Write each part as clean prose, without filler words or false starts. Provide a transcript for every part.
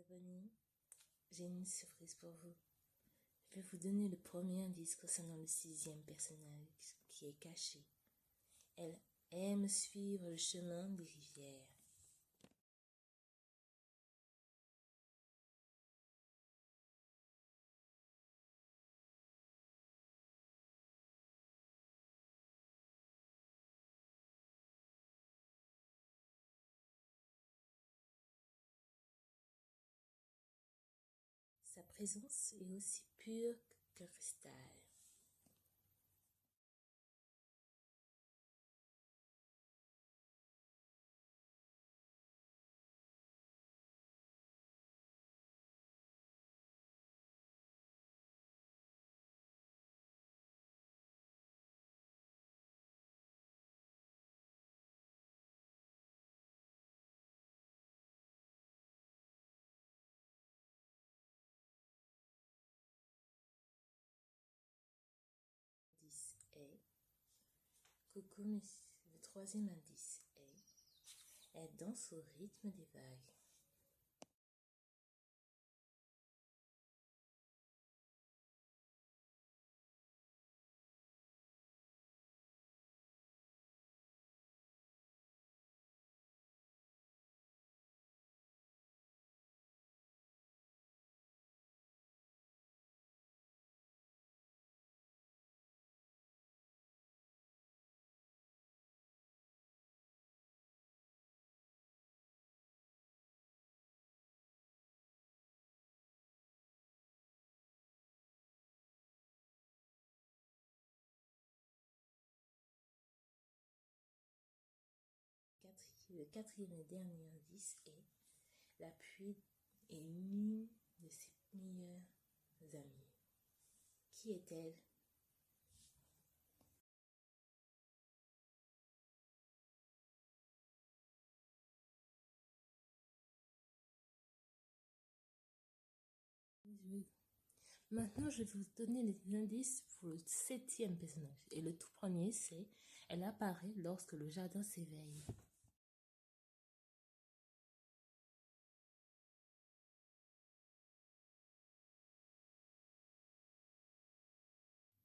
abonnés, j'ai une surprise pour vous. Je vais vous donner le premier indice concernant le 6e personnage qui est caché. Elle aime suivre le chemin des rivières. Sa présence est aussi pure qu'un cristal. L'indice est Coucou, le troisième indice est elle danse au rythme des vagues. Le quatrième et dernier indice est la pluie est l'une de ses meilleures amies. Qui est-elle? Maintenant, je vais vous donner les indices pour le 7e personnage. Et le tout premier, c'est elle apparaît lorsque le jardin s'éveille.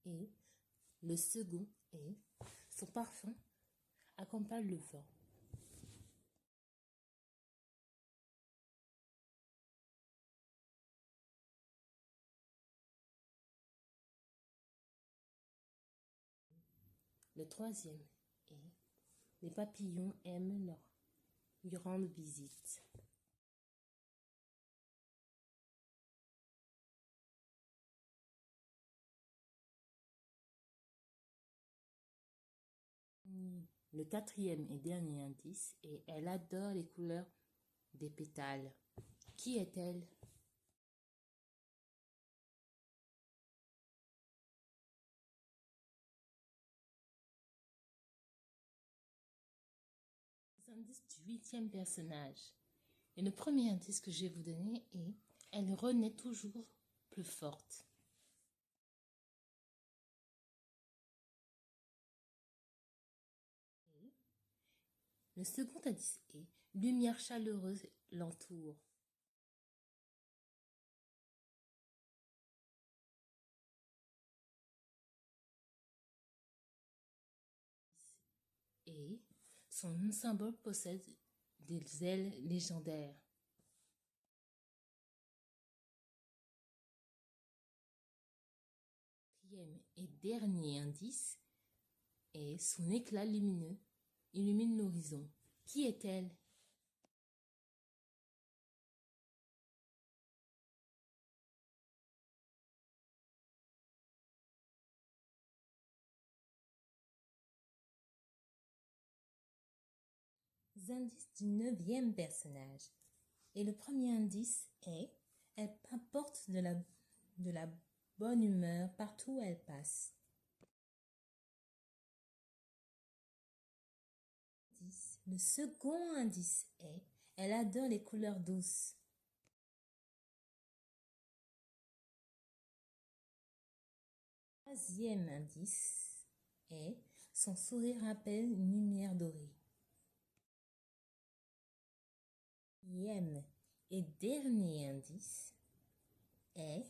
Et le second est son parfum accompagne le vent. Le troisième est les papillons aiment lui rendre visite. Le quatrième et dernier indice est elle adore les couleurs des pétales. Qui est-elle? Les indices du 8e personnage. Et le premier indice que je vais vous donner est elle renaît toujours plus forte. Et le second indice est lumière chaleureuse l'entoure. Et son symbole possède des ailes légendaires. Quatrième et dernier indice est son éclat lumineux illumine l'horizon. Qui est-elle? Les indices du 9e personnage. Et le premier indice est elle apporte de la bonne humeur partout où elle passe. Le second indice est elle adore les couleurs douces. Le troisième indice est son sourire rappelle une lumière dorée. Quatrième et dernier indice est,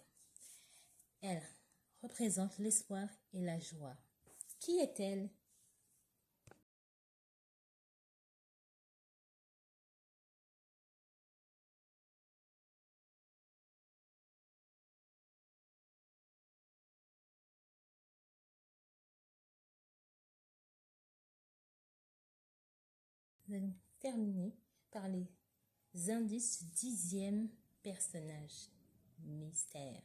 elle représente l'espoir et la joie. Qui est-elle? Nous allons terminer par les indices du 10e personnage mystère.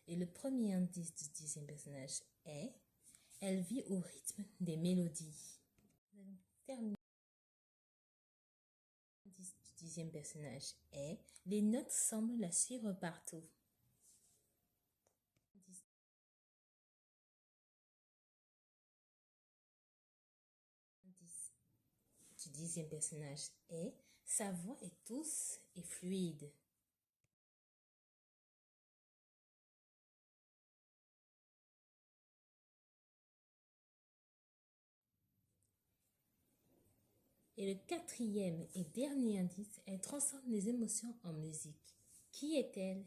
Et le premier indice du 10e personnage est, elle vit au rythme des mélodies. Nous allons terminer. L'indice du 10e personnage est, les notes semblent la suivre partout. L'indice du 10e personnage est, sa voix est douce et fluide. Et le quatrième et dernier indice, elle transforme les émotions en musique. Qui est-elle?